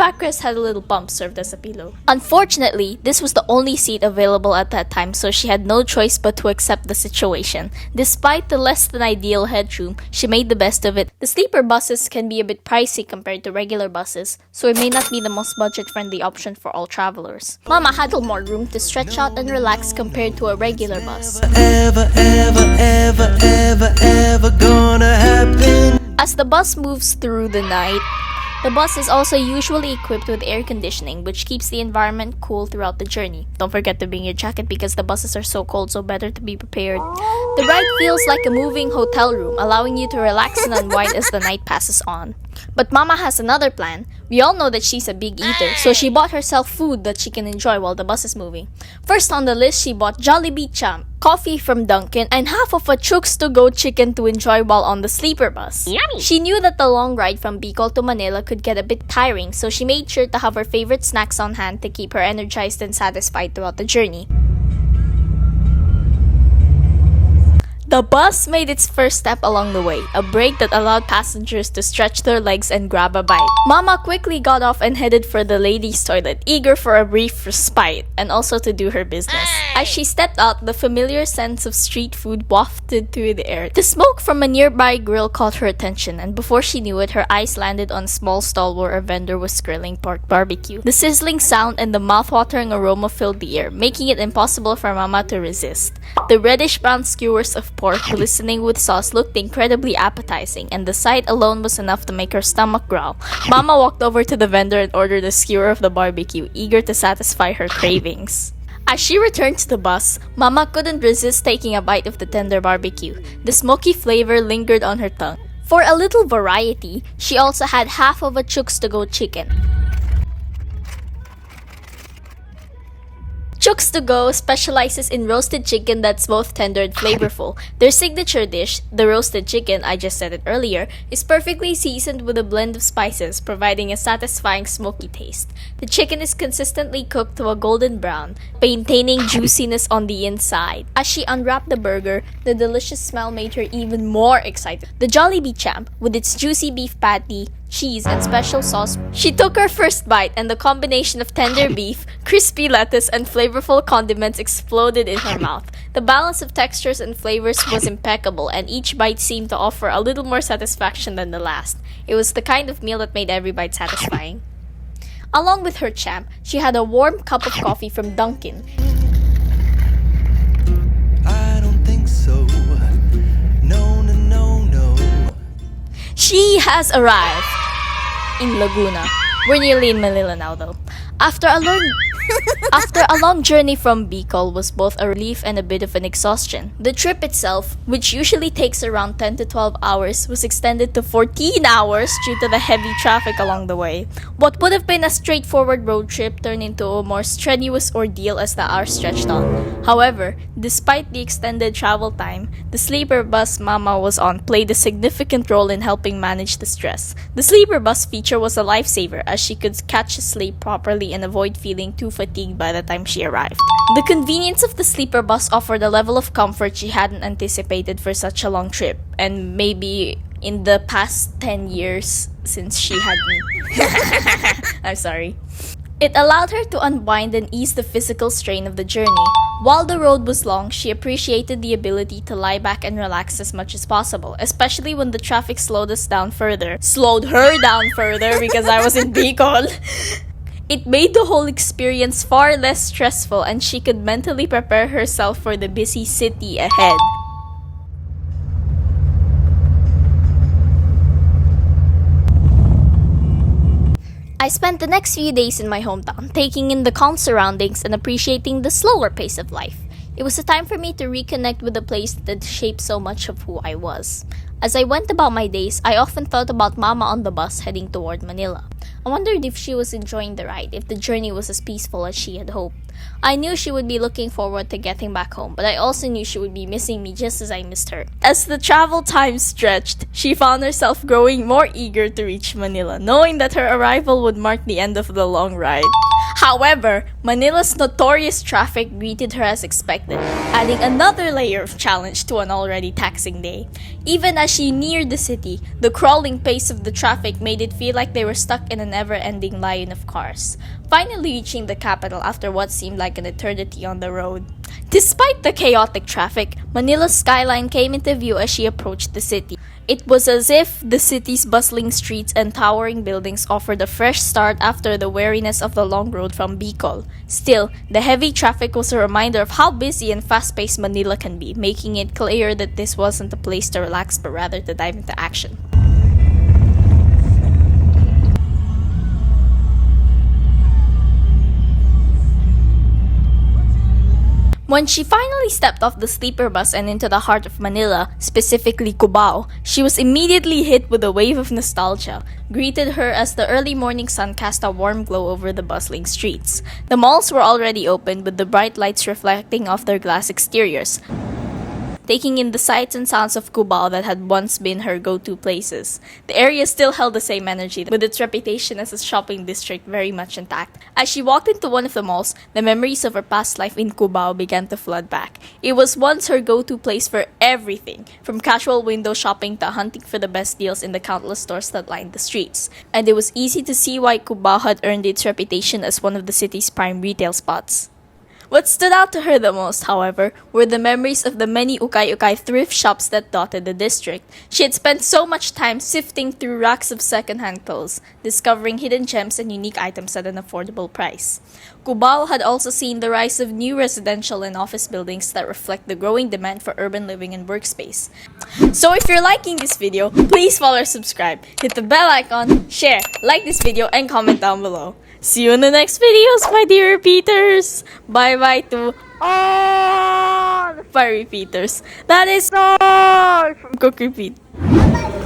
Backrest had a little bump served as a pillow. Unfortunately, this was the only seat available at that time, so she had no choice but to accept the situation. Despite the less than ideal headroom, she made the best of it. The sleeper buses can be a bit pricey compared to regular buses, so it may not be the most budget-friendly option for all travelers. Mama had a little more room to stretch out and relax compared to a regular bus. Ever gonna happen? As the bus moves through the night, the bus is also usually equipped with air conditioning, which keeps the environment cool throughout the journey. Don't forget to bring your jacket because the buses are so cold, so better to be prepared. The ride feels like a moving hotel room, allowing you to relax and unwind as the night passes on. But Mama has another plan. We all know that she's a big eater, so she bought herself food that she can enjoy while the bus is moving. First on the list, she bought Jollibee Champ, coffee from Dunkin', and half of a Chooks to go chicken to enjoy while on the sleeper bus. Yummy! She knew that the long ride from Bicol to Manila could get a bit tiring, so she made sure to have her favorite snacks on hand to keep her energized and satisfied throughout the journey. The bus made its first step along the way, a break that allowed passengers to stretch their legs and grab a bite. Mama quickly got off and headed for the ladies' toilet, eager for a brief respite and also to do her business. As she stepped out, the familiar sense of street food wafted through the air. The smoke from a nearby grill caught her attention, and before she knew it, her eyes landed on a small stall where a vendor was grilling pork barbecue. The sizzling sound and the mouth-watering aroma filled the air, making it impossible for Mama to resist. The reddish-brown skewers of pork glistening with sauce looked incredibly appetizing, and the sight alone was enough to make her stomach growl. Mama walked over to the vendor and ordered a skewer of the barbecue, eager to satisfy her cravings. As she returned to the bus, Mama couldn't resist taking a bite of the tender barbecue. The smoky flavor lingered on her tongue. For a little variety, she also had half of a Chooks to go chicken. Chooks to Go specializes in roasted chicken that's both tender and flavorful. Their signature dish, the roasted chicken, I just said it earlier, is perfectly seasoned with a blend of spices, providing a satisfying smoky taste. The chicken is consistently cooked to a golden brown, maintaining juiciness on the inside. As she unwrapped the burger, the delicious smell made her even more excited. The Jollibee Champ, with its juicy beef patty, cheese, and special sauce. She took her first bite, and the combination of tender beef, crispy lettuce, and flavorful condiments exploded in her mouth. The balance of textures and flavors was impeccable, and each bite seemed to offer a little more satisfaction than the last. It was the kind of meal that made every bite satisfying. Along with her champ, she had a warm cup of coffee from Dunkin'. I don't think so. No. She has arrived in Laguna. We're nearly in Manila now though. After a long journey from Bicol was both a relief and a bit of an exhaustion. The trip itself, which usually takes around 10 to 12 hours, was extended to 14 hours due to the heavy traffic along the way. What would have been a straightforward road trip turned into a more strenuous ordeal as the hours stretched on. However, despite the extended travel time, the sleeper bus Mama was on played a significant role in helping manage the stress. The sleeper bus feature was a lifesaver as she could catch sleep properly and avoid feeling too fatigued by the time she arrived. The convenience of the sleeper bus offered a level of comfort she hadn't anticipated for such a long trip, and maybe in the past 10 years since she had me. I'm sorry. It allowed her to unwind and ease the physical strain of the journey. While the road was long, she appreciated the ability to lie back and relax as much as possible, especially when the traffic slowed her down further because I was in Bicol. It made the whole experience far less stressful, and she could mentally prepare herself for the busy city ahead. I spent the next few days in my hometown, taking in the calm surroundings and appreciating the slower pace of life. It was a time for me to reconnect with the place that shaped so much of who I was. As I went about my days, I often thought about Mama on the bus heading toward Manila. I wondered if she was enjoying the ride, if the journey was as peaceful as she had hoped. I knew she would be looking forward to getting back home, but I also knew she would be missing me just as I missed her. As the travel time stretched, she found herself growing more eager to reach Manila, knowing that her arrival would mark the end of the long ride. However, Manila's notorious traffic greeted her as expected, adding another layer of challenge to an already taxing day. Even as she neared the city, the crawling pace of the traffic made it feel like they were stuck in a never-ending line of cars, finally reaching the capital after what seemed like an eternity on the road. Despite the chaotic traffic, Manila's skyline came into view as she approached the city. It was as if the city's bustling streets and towering buildings offered a fresh start after the weariness of the long road from Bicol. Still, the heavy traffic was a reminder of how busy and fast-paced Manila can be, making it clear that this wasn't a place to relax but rather to dive into action. When she finally stepped off the sleeper bus and into the heart of Manila, specifically Cubao, she was immediately hit with a wave of nostalgia, greeted her as the early morning sun cast a warm glow over the bustling streets. The malls were already open with the bright lights reflecting off their glass exteriors, taking in the sights and sounds of Cubao that had once been her go-to places. The area still held the same energy, with its reputation as a shopping district very much intact. As she walked into one of the malls, the memories of her past life in Cubao began to flood back. It was once her go-to place for everything, from casual window shopping to hunting for the best deals in the countless stores that lined the streets. And it was easy to see why Cubao had earned its reputation as one of the city's prime retail spots. What stood out to her the most, however, were the memories of the many ukay-ukay thrift shops that dotted the district. She had spent so much time sifting through racks of second-hand clothes, discovering hidden gems and unique items at an affordable price. Cubao had also seen the rise of new residential and office buildings that reflect the growing demand for urban living and workspace. So if you're liking this video, please follow or subscribe, hit the bell icon, share, like this video, and comment down below. See you in the next videos, my dear repeaters! Bye-bye to all my repeaters. That is all from COOKreapEAT.